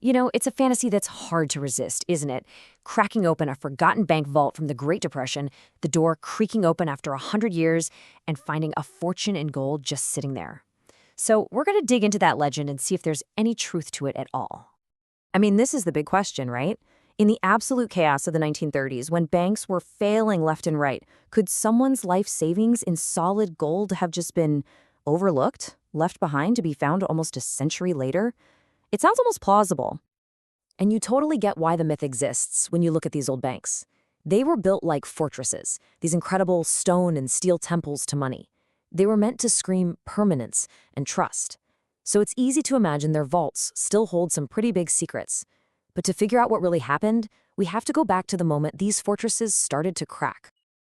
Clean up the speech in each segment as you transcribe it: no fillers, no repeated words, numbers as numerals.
You know, it's a fantasy that's hard to resist, isn't it? Cracking open a forgotten bank vault from the Great Depression, the door creaking open after 100 years, and finding a fortune in gold just sitting there. So, we're going to dig into that legend and see if there's any truth to it at all. I mean, this is the big question, right? In the absolute chaos of the 1930s, when banks were failing left and right, could someone's life savings in solid gold have just been overlooked, left behind to be found almost a century later? It sounds almost plausible. And you totally get why the myth exists when you look at these old banks. They were built like fortresses, these incredible stone and steel temples to money. They were meant to scream permanence and trust. So it's easy to imagine their vaults still hold some pretty big secrets. But to figure out what really happened, we have to go back to the moment these fortresses started to crack.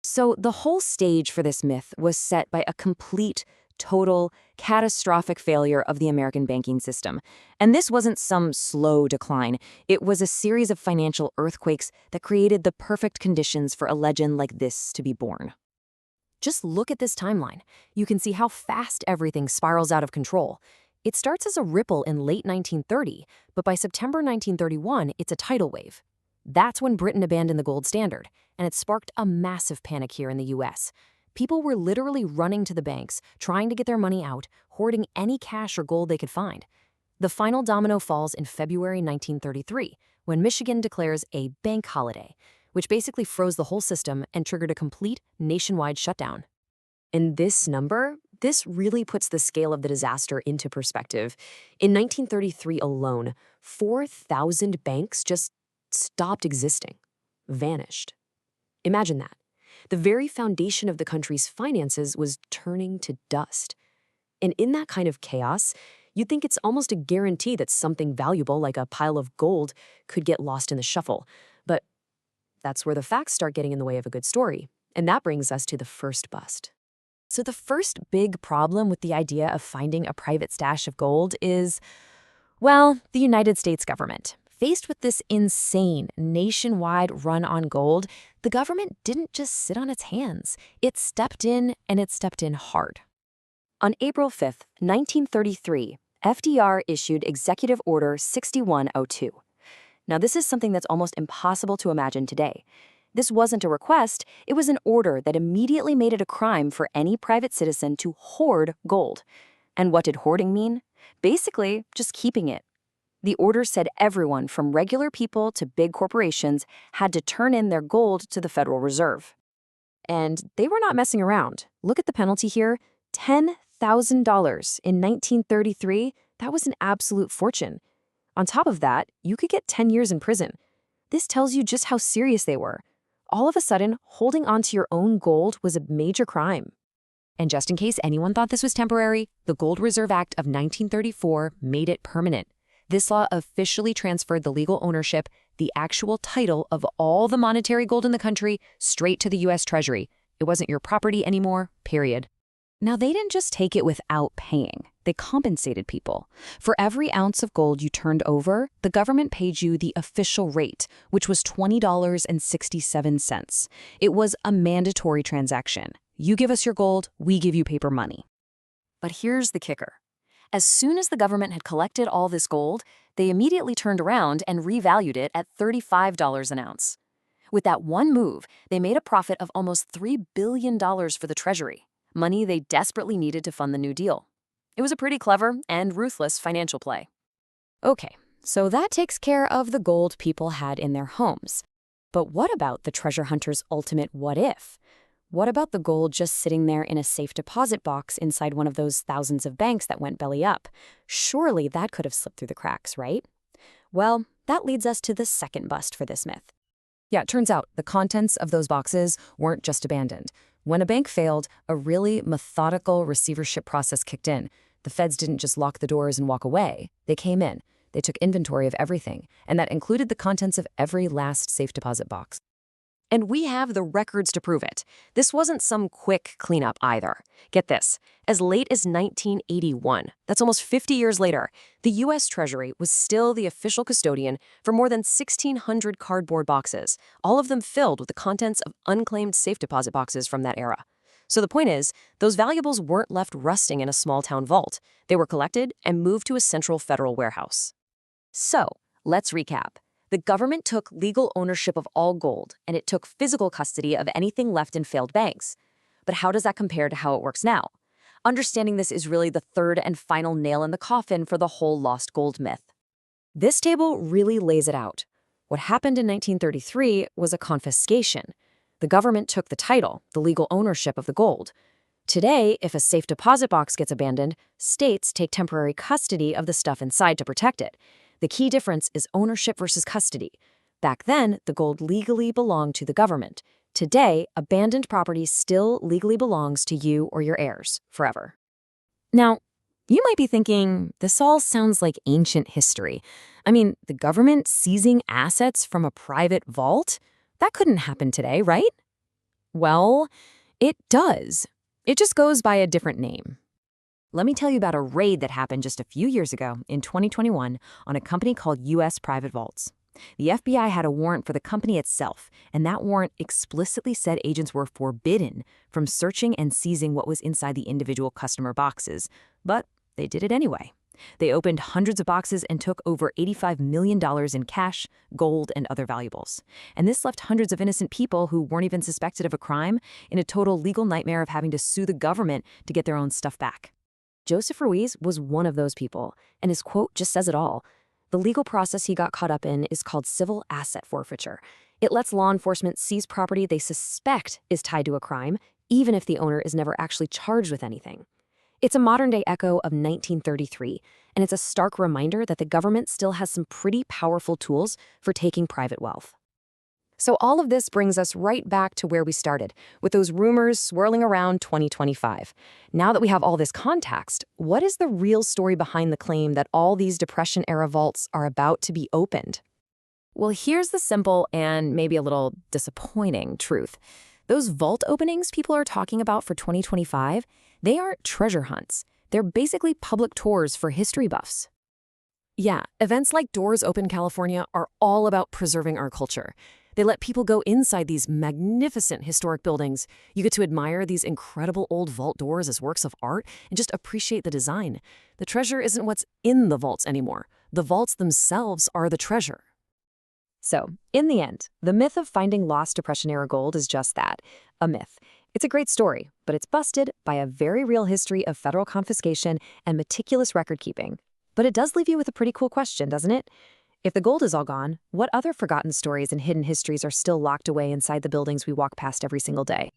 So the whole stage for this myth was set by a complete, total, catastrophic failure of the American banking system. And this wasn't some slow decline. It was a series of financial earthquakes that created the perfect conditions for a legend like this to be born. Just look at this timeline. You can see how fast everything spirals out of control. It starts as a ripple in late 1930, but by September 1931, it's a tidal wave. That's when Britain abandoned the gold standard, and it sparked a massive panic here in the US. People were literally running to the banks, trying to get their money out, hoarding any cash or gold they could find. The final domino falls in February 1933, when Michigan declares a bank holiday, which basically froze the whole system and triggered a complete nationwide shutdown. And this really puts the scale of the disaster into perspective. In 1933 alone, 4,000 banks just stopped existing, vanished. Imagine that. The very foundation of the country's finances was turning to dust. And in that kind of chaos, you'd think it's almost a guarantee that something valuable like a pile of gold could get lost in the shuffle. But that's where the facts start getting in the way of a good story. And that brings us to the first bust. So the first big problem with the idea of finding a private stash of gold is, well, the United States government. Faced with this insane nationwide run on gold, the government didn't just sit on its hands. It stepped in, and it stepped in hard. On April 5th, 1933, FDR issued Executive Order 6102. Now, this is something that's almost impossible to imagine today. This wasn't a request, it was an order that immediately made it a crime for any private citizen to hoard gold. And what did hoarding mean? Basically, just keeping it. The order said everyone from regular people to big corporations had to turn in their gold to the Federal Reserve. And they were not messing around. Look at the penalty here, $10,000 in 1933. That was an absolute fortune. On top of that, you could get 10 years in prison. This tells you just how serious they were. All of a sudden, holding onto your own gold was a major crime. And just in case anyone thought this was temporary, the Gold Reserve Act of 1934 made it permanent. This law officially transferred the legal ownership, the actual title of all the monetary gold in the country, straight to the U.S. Treasury. It wasn't your property anymore, period. Now, they didn't just take it without paying. They compensated people. For every ounce of gold you turned over, the government paid you the official rate, which was $20.67. It was a mandatory transaction. You give us your gold, we give you paper money. But here's the kicker. As soon as the government had collected all this gold, they immediately turned around and revalued it at $35 an ounce. With that one move, they made a profit of almost $3 billion for the Treasury, money they desperately needed to fund the New Deal. It was a pretty clever and ruthless financial play. Okay, so that takes care of the gold people had in their homes. But what about the treasure hunter's ultimate what if? What about the gold just sitting there in a safe deposit box inside one of those thousands of banks that went belly up? Surely that could have slipped through the cracks, right? Well, that leads us to the second bust for this myth. Yeah, it turns out the contents of those boxes weren't just abandoned. When a bank failed, a really methodical receivership process kicked in. The feds didn't just lock the doors and walk away. They came in. They took inventory of everything, and that included the contents of every last safe deposit box. And we have the records to prove it. This wasn't some quick cleanup either. Get this, as late as 1981, that's almost 50 years later, the U.S. Treasury was still the official custodian for more than 1,600 cardboard boxes, all of them filled with the contents of unclaimed safe deposit boxes from that era. So the point is, those valuables weren't left rusting in a small-town vault. They were collected and moved to a central federal warehouse. So, Let's recap. The government took legal ownership of all gold, and it took physical custody of anything left in failed banks. But how does that compare to how it works now? Understanding this is really the third and final nail in the coffin for the whole lost gold myth. This table really lays it out. What happened in 1933 was a confiscation. The government took the title, the legal ownership of the gold. Today, if a safe deposit box gets abandoned, states take temporary custody of the stuff inside to protect it. The key difference is ownership versus custody. Back then, the gold legally belonged to the government. Today, abandoned property still legally belongs to you or your heirs forever. Now, you might be thinking, this all sounds like ancient history. I mean, the government seizing assets from a private vault? That couldn't happen today, right? Well, it does. It just goes by a different name. Let me tell you about a raid that happened just a few years ago in 2021 on a company called U.S. Private Vaults. The FBI had a warrant for the company itself, and that warrant explicitly said agents were forbidden from searching and seizing what was inside the individual customer boxes. But they did it anyway. They opened hundreds of boxes and took over $85 million in cash, gold, and other valuables. And this left hundreds of innocent people who weren't even suspected of a crime in a total legal nightmare of having to sue the government to get their own stuff back. Joseph Ruiz was one of those people, and his quote just says it all. The legal process he got caught up in is called civil asset forfeiture. It lets law enforcement seize property they suspect is tied to a crime, even if the owner is never actually charged with anything. It's a modern-day echo of 1933, and it's a stark reminder that the government still has some pretty powerful tools for taking private wealth. So all of this brings us right back to where we started, with those rumors swirling around 2025. Now that we have all this context, what is the real story behind the claim that all these Depression-era vaults are about to be opened? Well, here's the simple and maybe a little disappointing truth. Those vault openings people are talking about for 2025, they aren't treasure hunts. They're basically public tours for history buffs. Yeah, events like Doors Open California are all about preserving our culture. They let people go inside these magnificent historic buildings. You get to admire these incredible old vault doors as works of art and just appreciate the design. The treasure isn't what's in the vaults anymore. The vaults themselves are the treasure. So, in the end, the myth of finding lost Depression-era gold is just that, a myth. It's a great story, but it's busted by a very real history of federal confiscation and meticulous record-keeping. But it does leave you with a pretty cool question, doesn't it? If the gold is all gone, what other forgotten stories and hidden histories are still locked away inside the buildings we walk past every single day?